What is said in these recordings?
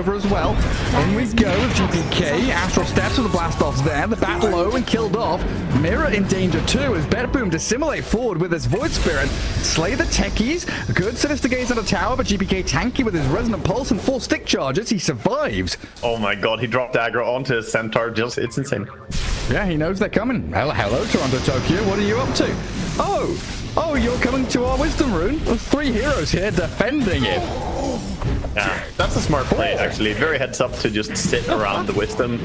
over as well. In we go with GPK. Astral steps with the blast offs there. The bat low and killed off. Mirror in danger too as BetBoom dissimulate forward with his Void Spirit. Slay the techies. Good Sinister Gaze on the tower, but GPK tanky with his Resonant Pulse and 4 stick charges. He survives. Oh my god, he dropped aggro onto his Centaur. Just, it's insane. Yeah, he knows they're coming. Well, hello, Toronto-Tokyo. What are you up to? Oh, you're coming to our Wisdom Rune? There's 3 heroes here defending it. Yeah, that's a smart play, actually. Very heads up to just sit around the Wisdom,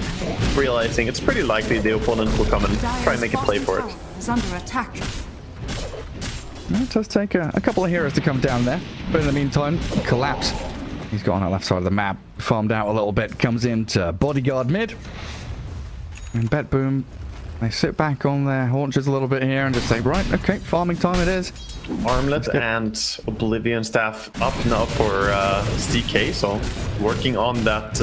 realizing it's pretty likely the opponent will come and try and make a play for it. Is under attack. It does take a couple of heroes to come down there. But in the meantime, Collapse. He's got on that left side of the map, farmed out a little bit, comes into bodyguard mid. And BetBoom, they sit back on their haunches a little bit here and just say, right, okay, farming time it is. Armlet and Oblivion Staff up now for CK, so working on that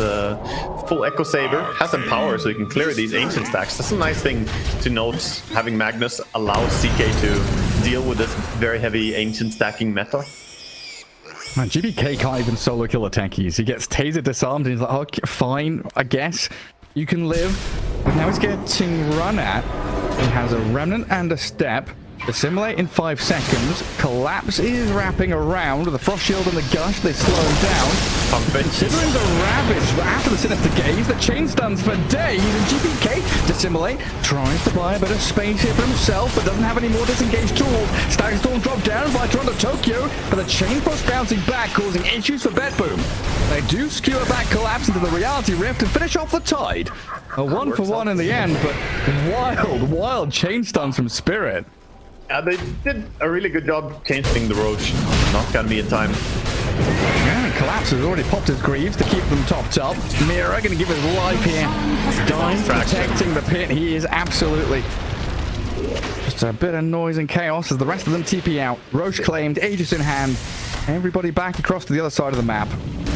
full Echo Saber. Has some power so he can clear these Ancient stacks. That's a nice thing to note. Having Magnus allows CK to deal with this very heavy Ancient stacking meta. Man, GBK can't even solo kill the tankies. He gets taser disarmed and he's like, okay, fine, I guess. You can live. But now he's getting run at. He has a Remnant and a Step. Assimilate in 5 seconds. Collapse is wrapping around with the Frost Shield and the Gush. They slow him down. Considering the Ravage, but after the Sinister Gaze, the chain stuns for days. And GPK, Dissimilate, tries to buy a bit of space here for himself, but doesn't have any more disengaged tools. Static Storm dropped down by Toronto-Tokyo, but the Chain Frost bouncing back, causing issues for BetBoom. They do skewer back Collapse into the Reality Rift and finish off the Tide. A 1-for-1 in the end, but wild chain stuns from Spirit. Yeah, they did a really good job changing the Roach. Not gonna be in time. Yeah, Collapse has already popped his Greaves to keep them topped up. Mira gonna give his life here. Dying, protecting the pit. He is absolutely just a bit of noise and chaos as the rest of them TP out. Roach claimed, Aegis in hand. Everybody back across to the other side of the map.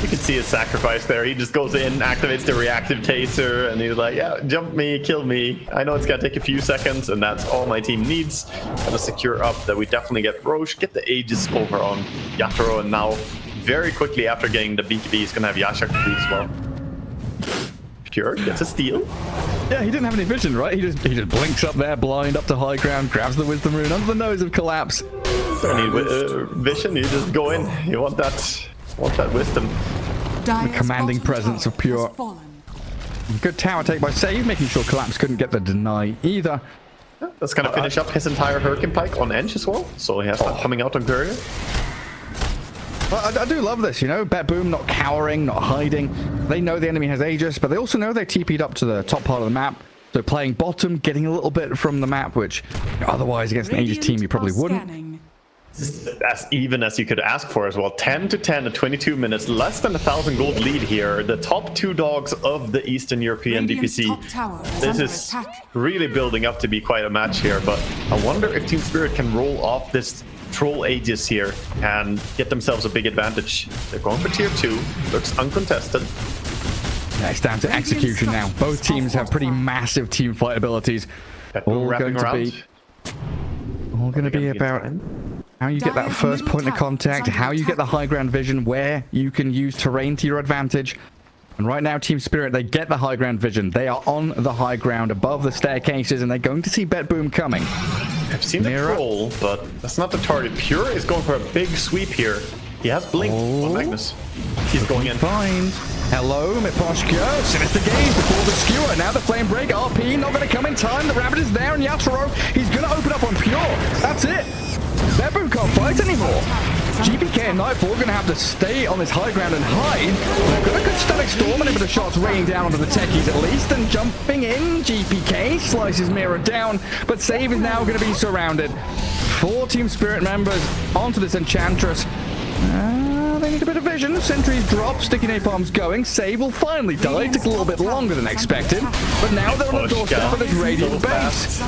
You can see his sacrifice there. He just goes in, activates the reactive taser, and he's like, yeah, jump me, kill me. I know it's gonna take a few seconds, and that's all my team needs. Gotta secure up that we definitely get Roche, get the Aegis over on Yatoro, and now, very quickly after getting the BKB, he's gonna have Yasha complete as well. Pure gets a steal. Yeah, he didn't have any vision, right? He just blinks up there, blind up to high ground, grabs the Wisdom Rune under the nose of Collapse. Don't need vision, you just go in. You want that wisdom. The commanding presence of Pure. Good tower take by Save, making sure Collapse couldn't get the deny either. Yeah, that's gonna finish up his entire Hurricane Pike on Ench as well, so he has that coming out on Courier. Well, I do love this, you know, BetBoom not cowering, not hiding. They know the enemy has Aegis, but they also know they TP'd up to the top part of the map. So playing bottom, getting a little bit from the map, which otherwise against an Aegis team you probably wouldn't. As even as you could ask for as well. 10 to 10 at 22 minutes, less than 1,000 gold lead here. The top 2 dogs of the Eastern European DPC. This is really building up to be quite a match here, but I wonder if Team Spirit can roll off this troll Aegis here and get themselves a big advantage. They're going for tier 2, looks uncontested. Yeah, it's down to execution now. Both teams have pretty massive team fight abilities. All going to be about how you get that first point of contact, how you get the high ground vision, where you can use terrain to your advantage. And right now, Team Spirit, they get the high ground vision. They are on the high ground above the staircases, and they're going to see BetBoom coming. I've seen the troll, but that's not the target. Pure is going for a big sweep here. He has Blink on Magnus. He's going in. Fine. Hello, Miposhka. Sinister Gaze before the skewer. Now the Flame Break. RP not going to come in time. The Rabbit is there, and Yatoro, he's going to open up on Pure. That's it. BetBoom can't fight anymore. GPK and Nightfall are going to have to stay on this high ground and hide. They've got a good Static Storm and a bit of shots raining down onto the techies at least. And jumping in, GPK slices Mira down. But Save is now going to be surrounded. 4 Team Spirit members onto this Enchantress. They need a bit of vision. Sentries drop, Sticky Napalm's going. Save will finally die. It took a little bit longer than expected. But now they're on the doorstep of this Radiant base.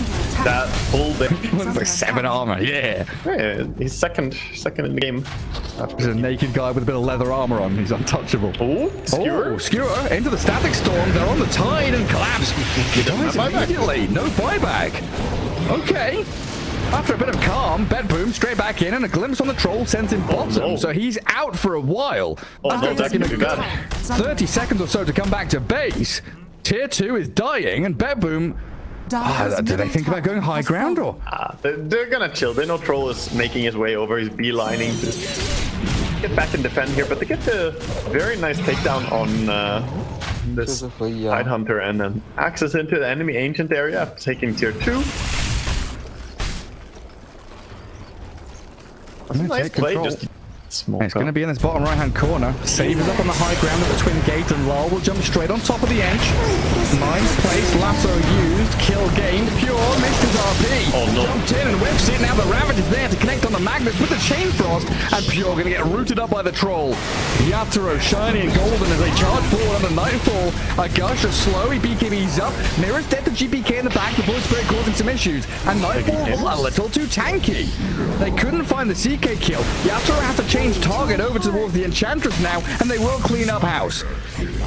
That whole bit. It's like 7 armor, yeah. He's second in the game. There's a naked guy with a bit of leather armor on. He's untouchable. Oh, Skewer. Skewer into the Static Storm. They're on the Tide and Collapse. He dies immediately. No buyback. Okay. After a bit of calm, BetBoom straight back in, and a glimpse on the troll sends him bottom. So he's out for a while. After taking 30 seconds or so to come back to base, tier 2 is dying, and BetBoom... do they think about going high ground, or? They're gonna chill. They know troll is making his way over. He's beelining to get back and defend here, but they get the very nice takedown on this Tide Hunter and then access into the enemy ancient area after taking tier 2. That's a nice play, just smoke. It's going to be in this bottom right-hand corner. Save is up on the high ground of the Twin Gate, and Lal will jump straight on top of the edge. Mines placed, lasso used, kill gained. Pure missed his RP. Oh no. Jumped in and whips it. Now the Ravage is there to connect on the Magnus with the Chain Frost, and Pure going to get rooted up by the Troll. Yatoro shiny and golden as they charge forward under Nightfall. A gush of slow, he BKBs up. Mirror's dead to GPK in the back, the Void Spirit causing some issues. And Nightfall a little too tanky. They couldn't find the CK kill. Yatoro has to change target over towards the Enchantress now, and they will clean up house.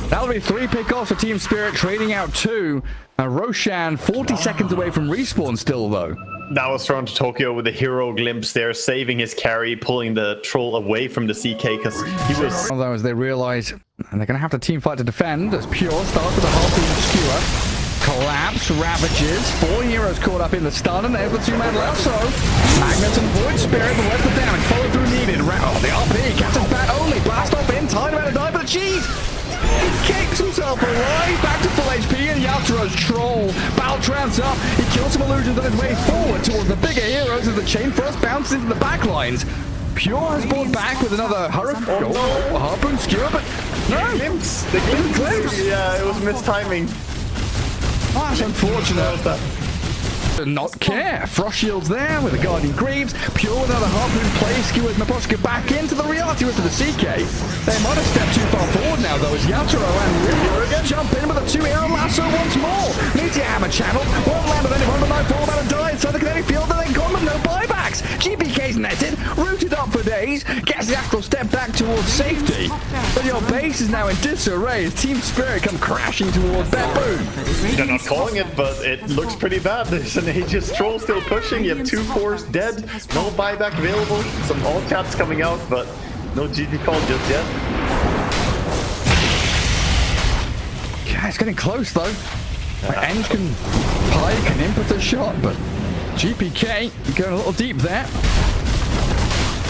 That'll be 3 pickoffs for Team Spirit, trading out 2. Roshan 40 seconds away from respawn still, though. That was TORONTOTOKYO with a hero glimpse there, saving his carry, pulling the troll away from the CK because he was... Although as they realize, and they're going to have to team fight to defend, as Pure starts with a Harpoon Skewer. Collapse, Ravages, 4 heroes caught up in the stun, and there's the 2-man lasso. Magnus and Void Spirit, but where's the damage? Follow through needed. Oh, the RP, Captain's bat only. Blast off in, time about to die, but the cheese! He kicks himself alive, back to full HP, and Yatoro's troll. Battle trans up, he kills some illusions on his way forward towards the bigger heroes as the Chain Frost bounces into the back lines. Pure has brought back with another Harpoon Skewer, but no! The glimpse! Yeah, it was mistiming. That's unfortunate. Not care. Frost Shield's there with the Guardian Greaves. Pure with another Harpoon play. Skewers Maposhka back into the reality with the CK. They might have stepped too far forward now, though, as Yatoro and Ryu jump in with a 2-hero lasso once more. Meteor Hammer channel. One land of anyone, but Nightfall about to die inside the kinetic field, and then gone with no buybacks. GPK's netted, rooted up for days, gets the actual step back towards safety. But your base is now in disarray as Team Spirit come crashing towards BetBoom. They're not calling it, but it looks pretty bad. There's an Aegis troll still pushing. You have 2 cores dead, no buyback available. Some all chats coming out, but no GG call just yet. Yeah, it's getting close though. Eng can pike and input a shot, but GPK going a little deep there.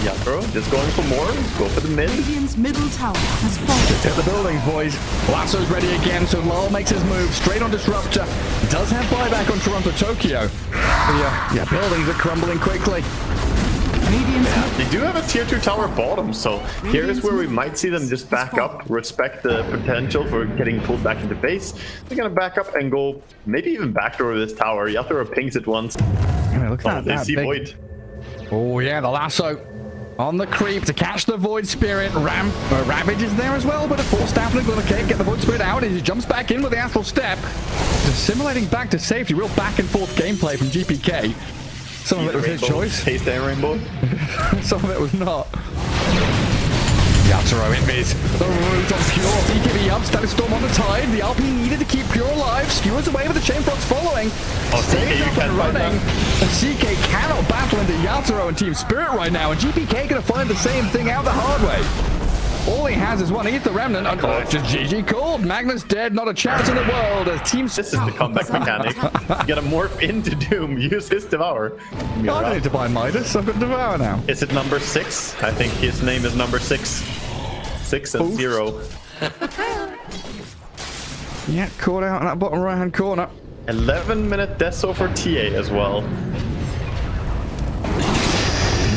Yeah, bro, just going for more. Go for the mid. Radiant's middle tower has fallen. Just hit the buildings, boys. Lasso's ready again, so Lal makes his move straight on Disruptor. Does have buyback on TORONTOTOKYO. Yeah, buildings are crumbling quickly. They do have a tier 2 tower bottom, so here is where we might see them just back up, respect the potential for getting pulled back into base. They're gonna back up and go maybe even backdoor this tower. Yatoro pings it once. Yeah, look at They that see big... Void. Oh yeah, the lasso on the creep to catch the Void Spirit. Ravage is there as well, but a full staffing going to get the Void Spirit out as he jumps back in with the Astral Step. Just simulating back to safety. Real back and forth gameplay from GPK. Some of it was his choice. Taste that rainbow. Some of it was not. Yatoro invis. The root on Pure. BKB up. Static Storm on the Tide. The RP needed to keep Pure alive. Skewers away with the Chain Frost following. Oh, CK, you can't fight that. The CK cannot battle into Yatoro and Team Spirit right now, and GPK gonna find the same thing out the hard way. All he has is one Ether Remnant, and just GG called. Magnus dead, not a chance in the world as Team... This is the comeback mechanic. You gotta morph into Doom, use his Devour. I don't need to buy Midas, I've got Devour now. Is it number 6? I think his name is number 6. 6 and 0. Yeah, caught out in that bottom right-hand corner. 11-minute deso for TA as well.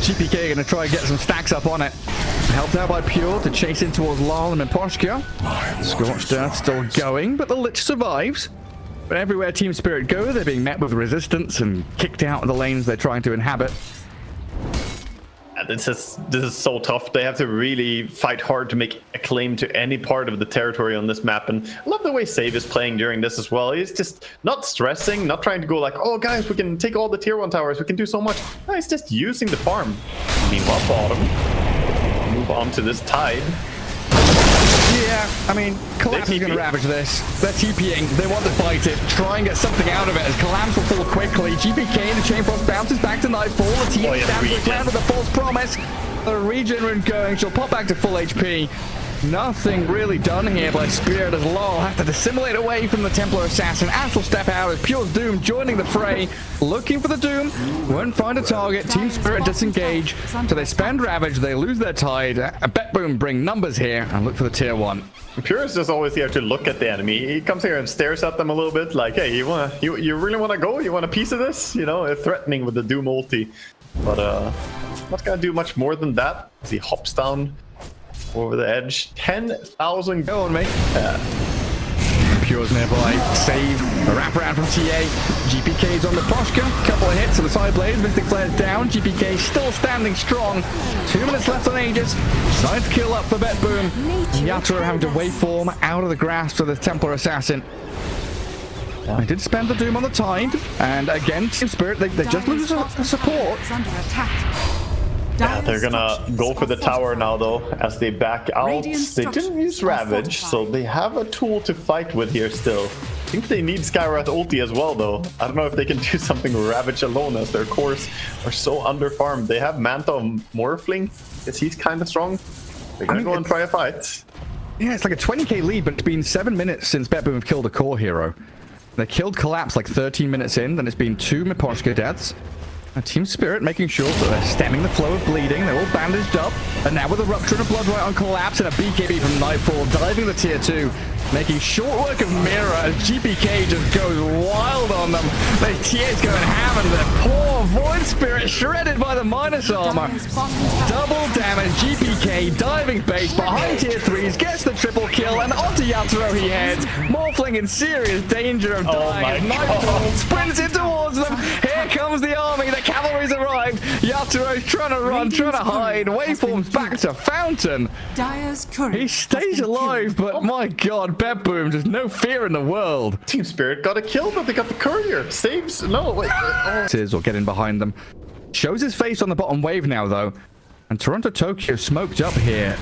GPK gonna try and get some stacks up on it. Helped out by Pure to chase in towards Lal and Poshka. Scorched Earth still going, but the Lich survives. But everywhere Team Spirit go, they're being met with resistance and kicked out of the lanes they're trying to inhabit. This is so tough. They have to really fight hard to make a claim to any part of the territory on this map. And I love the way Save is playing during this as well. He's just not stressing, not trying to go like, oh guys, we can take all the tier 1 towers, we can do so much. No, he's just using the farm. Meanwhile, bottom. Move on to this Tide. Yeah, I mean, Collapse is going to ravage this. They're TPing. They want to fight it. Try and get something out of it as Collapse will fall quickly. GPK and the Chain Frost bounces back to Nightfall. The team stands the ground with a false promise. The regen rune going. She'll pop back to full HP. Nothing really done here by Spirit as Lol have to dissimulate away from the Templar Assassin. Ash will step out as Pure's Doom joining the fray, looking for the Doom, won't find a target. Team Spirit disengage, so they spend Ravage, they lose their tide. BetBoom bring numbers here and look for the tier 1. Pure is just always here to look at the enemy. He comes here and stares at them a little bit like, hey, you really want to go? You want a piece of this? You know, threatening with the Doom ulti. But not gonna do much more than that as he hops down over the edge. 10,000 go on me. Pure's nearby. Save. A wraparound from TA. GPK's on the Poshka. Couple of hits to the side blades. Mystic Flare's down. GPK still standing strong. 2 minutes left on Aegis. Time to kill up for BetBoom. Yatoro having to waveform out of the grasp of the Templar Assassin. I did spend the Doom on the Tide. And again, Team Spirit, they just lose the support. Yeah, they're gonna go for the tower now though, as they back out. They didn't use Ravage, so they have a tool to fight with here still. I think they need Skywrath ulti as well though. I don't know if they can do something with Ravage alone as their cores are so underfarmed. They have Manta Morphling, because he's kind of strong. They're gonna go and try a fight. Yeah, it's like a 20k lead, but it's been 7 minutes since BetBoom have killed a core hero. They killed Collapse like 13 minutes in, then it's been 2 Miposhka deaths. Team Spirit making sure that they're stemming the flow of bleeding. They're all bandaged up. And now with a Rupture and a Blood Right on Collapse and a BKB from Nightfall, diving the tier 2. Making short work of Mira as GPK just goes wild on them. The TA's going ham and the poor Void Spirit shredded by the minus armor. Double damage, GPK diving base behind tier 3s, gets the triple kill, and onto Yatoro he heads. Morphling in serious danger of dying. Nightfall sprints in towards them. Here comes the army, the cavalry's arrived. Yatoro's trying to run, trying to hide. Waveforms back to Fountain. He stays alive, but my god, BetBoom, there's no fear in the world. Team Spirit got a kill, but they got the courier. Saves, no, wait. Or get in behind them. Shows his face on the bottom wave now, though. And Toronto-Tokyo smoked up here.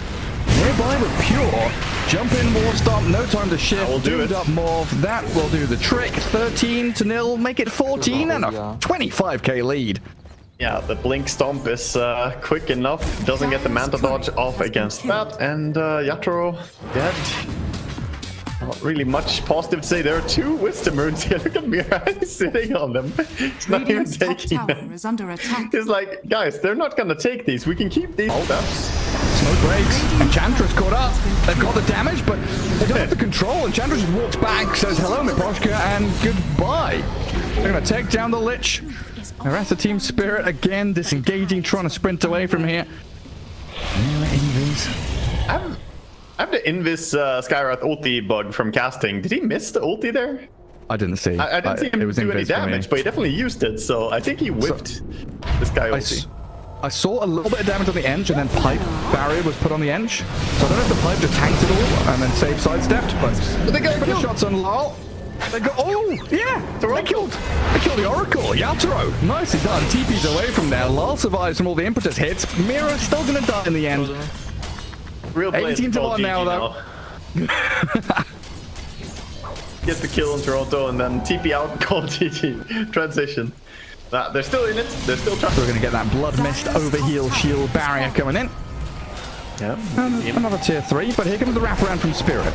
Nearby with Pure. Jump in, War Stomp, no time to shift. Will do it. Up Morph. That will do the trick. 13-0, make it 14 and a 25k lead. Yeah, the Blink Stomp is quick enough. Doesn't get the Manta Dodge off against that. And Yatoro dead. Not really much positive to say. There are 2 Wisdom Runes here. Look at Mira, he's sitting on them. He's not even taking them. He's like, guys, they're not gonna take these. We can keep these steps. Smoke breaks. Enchantress caught up. They've got the damage, but they don't have the control. Enchantress just walks back, says hello, Miposhka, and goodbye. They're gonna take down the Lich. The rest of Team Spirit again disengaging, trying to sprint away from here. I have the Invis Skywrath ulti bug from casting. Did he miss the ulti there? I didn't see. I didn't see him do any damage, but he definitely used it, so I think he whiffed this guy ulti. I saw a little bit of damage on the edge, and then Pipe Barrier was put on the edge. So I don't know if the Pipe just tanked it all and then saved sidestepped, but they got the shots on Lol. They go, oh, yeah, they killed the Oracle. Yatoro, nicely done. TP's away from there. Lol survives from all the impetus hits. Mira's still gonna die in the end. Real 18-1 now, though. Get the kill in Toronto and then TP out, call GG. Transition. They're still in it. They're still trying. We're going to get that Blood Mist overheal shield barrier coming in. Yeah. Another tier 3, but here comes the wraparound from Spirit.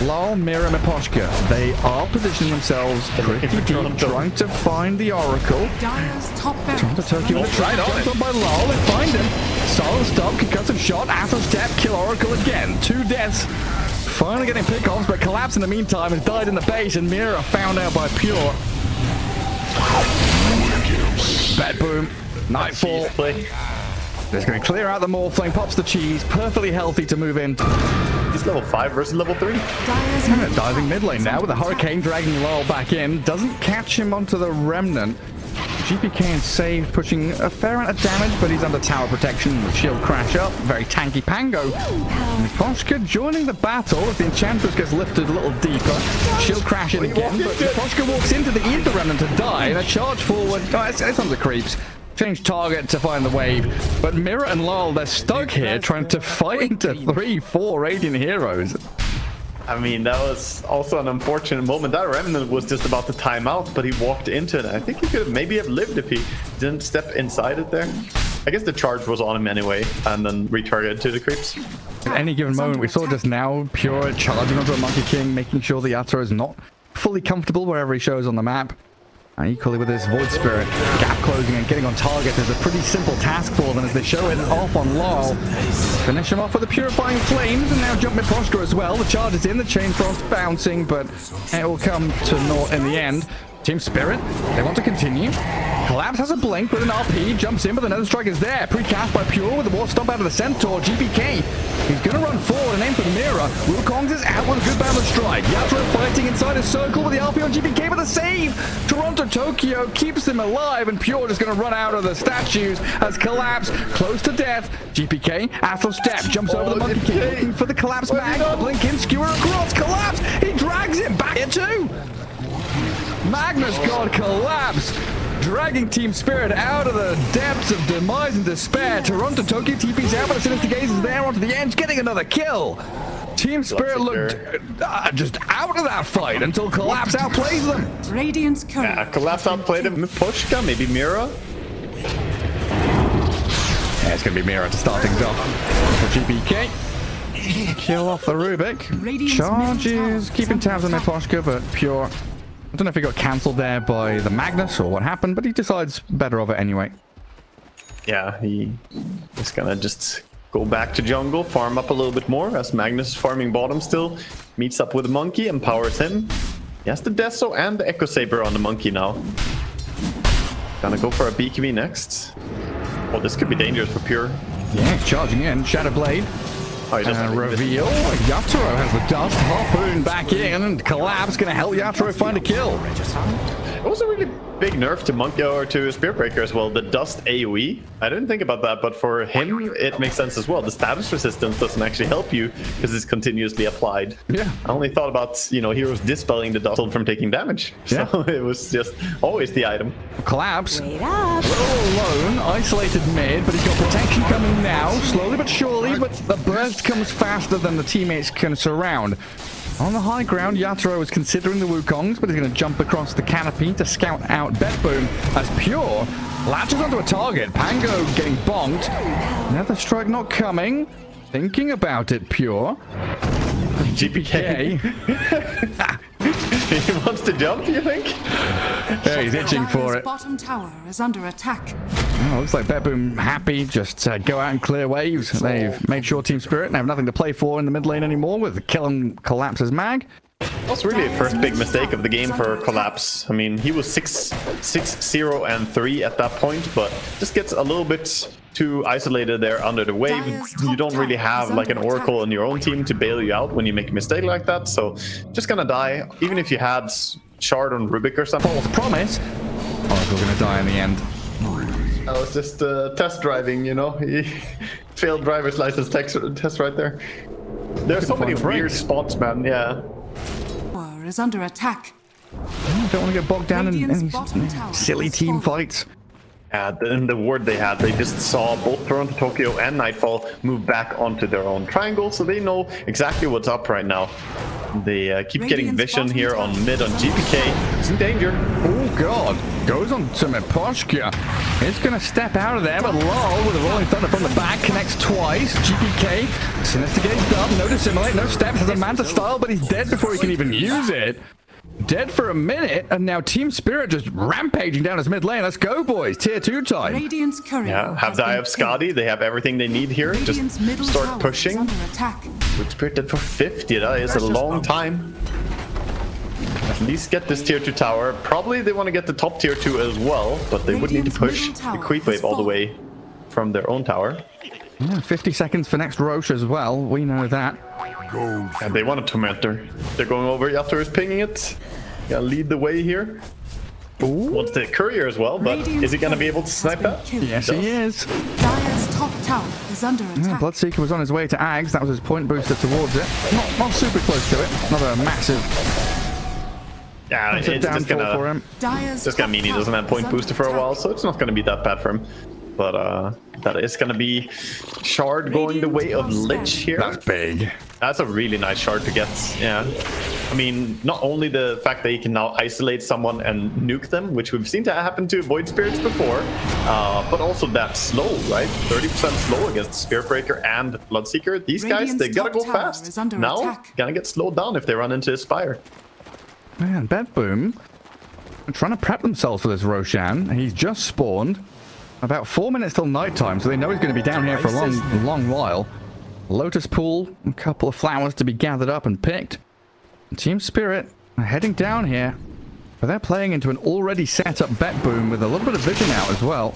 Lol, Mira, Miposhka. They are positioning themselves pretty deep, trying to find the Oracle. Toronto-Tokyo in the trap, jumped on by Lol, they find him. Solid stop, concussive shot, after step, kill Oracle again. 2 deaths. Finally getting pick-offs, but Collapse in the meantime has died in the base, and Mira found out by Pure. BetBoom, Nightfall. Just going to clear out the Morphling, pops the cheese, perfectly healthy to move in. He's level 5 versus level 3. Diving mid lane now with a Hurricane dragging Lol back in. Doesn't catch him onto the Remnant. GPK and Save pushing a fair amount of damage, but he's under tower protection with shield crash up. Very tanky Pango. Miposhka joining the battle as the Enchantress gets lifted a little deeper. Shield crash in again, but Miposhka walks into the Ether Remnant to die and a charge forward. Oh, it's on the creeps. Change target to find the wave, but Mira and Lol, they're stuck here trying to fight into 3-4 Radiant heroes. I mean, that was also an unfortunate moment. That Remnant was just about to time out, but he walked into it. I think he could maybe have lived if he didn't step inside it there. I guess the charge was on him anyway, and then retargeted to the creeps. At any given moment, we saw just now Pure charging onto a Monkey King, making sure the Yatoro is not fully comfortable wherever he shows on the map. And equally with his Void Spirit, gap closing and getting on target is a pretty simple task for them as they show it off on Lol. Finish him off with the Purifying Flames and now jump mid posture as well. The charge is in, the Chain Frost bouncing, but it will come to naught in the end. Team Spirit, they want to continue. Collapse has a blink with an RP, jumps in, but the Nether Strike is there. Pre-cast by Pure with the War Stomp out of the Centaur. GPK, he's going to run forward and aim for the Mirror. Wukong's is out with a good Boundless Strike. Yatoro fighting inside his circle with the RP on GPK, but the save! Toronto-Tokyo keeps him alive, and Pure just going to run out of the statues as Collapse close to death. GPK, Astral Step, jumps over the Monkey King, looking for the Collapse mag. Blink in, skewer across, Collapse! He drags him back here too! Magnus God Collapse, dragging Team Spirit out of the depths of demise and despair. Toronto-Tokyo TP's out, but the Sinister Gaze is there onto the edge, getting another kill. Team Spirit looked just out of that fight until Collapse outplays them. Radiant's courier. Yeah, Collapse outplayed him. Pushka, maybe Mira. Yeah, it's going to be Mira to start things off for GPK. Kill off the Rubik. Charges, keeping tabs on Miposhka, but Pure... I don't know if he got cancelled there by the Magnus or what happened, but he decides better of it anyway. Yeah, he is gonna just go back to jungle, farm up a little bit more as Magnus is farming bottom still. Meets up with the Monkey, empowers him. He has the Deso and the Echo Saber on the Monkey now. Gonna go for a BKB next. Oh, this could be dangerous for Pure. Yeah, he's charging in. Shadow Blade. Oh, he doesn't reveal. Yatoro has the dust. Harpoon back in, and Collapse gonna help Yatoro find a kill. It was a really big nerf to Monkey or to Spear Breaker as well. The dust AoE. I didn't think about that, but for him, it makes sense as well. The status resistance doesn't actually help you because it's continuously applied. Yeah. I only thought about, you know, heroes dispelling the dust from taking damage. Yeah. So it was just always the item. Collapse. A little alone, isolated mid, but he's got protection coming now, slowly but surely, but the burst comes faster than the teammates can surround. On the high ground, Yatoro is considering the Wukongs, but he's going to jump across the canopy to scout out BetBoom as Pure latches onto a target. Pango getting bonked. Another strike not coming. Thinking about it, Pure. GPK. He wants to jump, you think? Yeah, he's itching for it. Bottom tower is under attack. Oh, looks like BetBoom happy. Just go out and clear waves. They've made sure Team Spirit have nothing to play for in the mid lane anymore with kill and Collapse's mag. That's really the first big mistake of the game for Collapse. I mean, he was 6-0-3 at that point, but just gets a little bit too isolated there under the wave. You don't really have like an Oracle on your own team to bail you out when you make a mistake like that, so just gonna die. Even if you had Shard on Rubik or something. False promise. Oracle gonna die in the end. I was just test driving, you know. He failed driver's license test right there. There's so many weird spots, man. Yeah. Is under attack. Don't want to get bogged down in silly team fights. Yeah, in the ward they had, they just saw both Toronto-Tokyo and Nightfall move back onto their own triangle, so they know exactly what's up right now. They keep getting vision here on mid on GPK. It's in danger. Oh god, goes on to Miposhka. He's gonna step out of there, but Lol with a rolling thunder from the back connects twice. GPK, Sinister Gaze done, no dissimulate, no steps, has a Manta style, but he's dead before he can even use it. Dead for a minute, and now Team Spirit just rampaging down his mid lane. Let's go, boys. Tier 2 time. Radiant's courier. Yeah, have the Eye of Skadi. They have everything they need here. Just start pushing. Good Spirit dead for 50. That is a long time. At least get this tier 2 tower. Probably they want to get the top tier 2 as well, but they would need to push the creep wave all the way from their own tower. Yeah, 50 seconds for next Roche as well. We know that. And they want a Tormentor. They're going over. Yatoro is pinging it. Gonna lead the way here. Ooh. Wants the courier as well, but is he gonna be able to snipe that? Yes, he is. Dire's top tower is under attack. Yeah, Bloodseeker was on his way to Ags. That was his point booster towards it. Not super close to it. Another massive. Yeah, it's just gonna mean he doesn't have point booster for a while, so it's not gonna be that bad for him. But that is gonna be Shard going the way of Lich here. That's big. That's a really nice shard to get. Yeah. I mean, not only the fact that you can now isolate someone and nuke them, which we've seen to happen to Void Spirits before, but also that slow, right? 30% slow against Spirit Breaker and Bloodseeker. These guys, they gotta go fast. Now, gonna get slowed down if they run into his Spire. Man, BetBoom are trying to prep themselves for this Roshan. He's just spawned. About 4 minutes till nighttime, so they know he's going to be down here for a long while. Lotus Pool, a couple of flowers to be gathered up and picked. Team Spirit are heading down here, but they're playing into an already set up BetBoom with a little bit of vision out as well.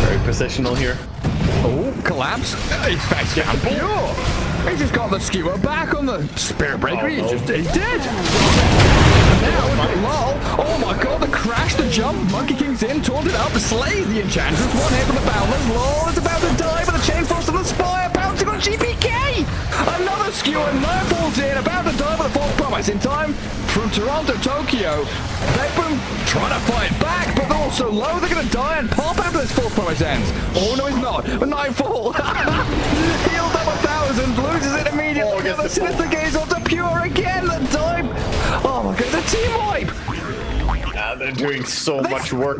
Very positional here. Oh, collapse. He's fetched down pure. He's just got the skewer back on the Spirit Breaker. He's dead. Now, lol. Oh my god, the crash, the jump. Monkey King's in, taunted up, slays the Enchantress. One hit from the Boundless. Lol is about to die, but the Chain Force to the Spire. Bouncing on GPK. Another skewer. Nine falls in, about to die with a false promise. In time from Toronto, Tokyo. BetBoom trying to fight back, but they're also low. They're going to die and pop after this false promise ends. Oh no, he's not. A Nightfall. Healed up 1,000, loses it immediately. Oh, the Sinister Gaze onto Pure again. The dive. Oh my god, the team wipe. They're doing so much work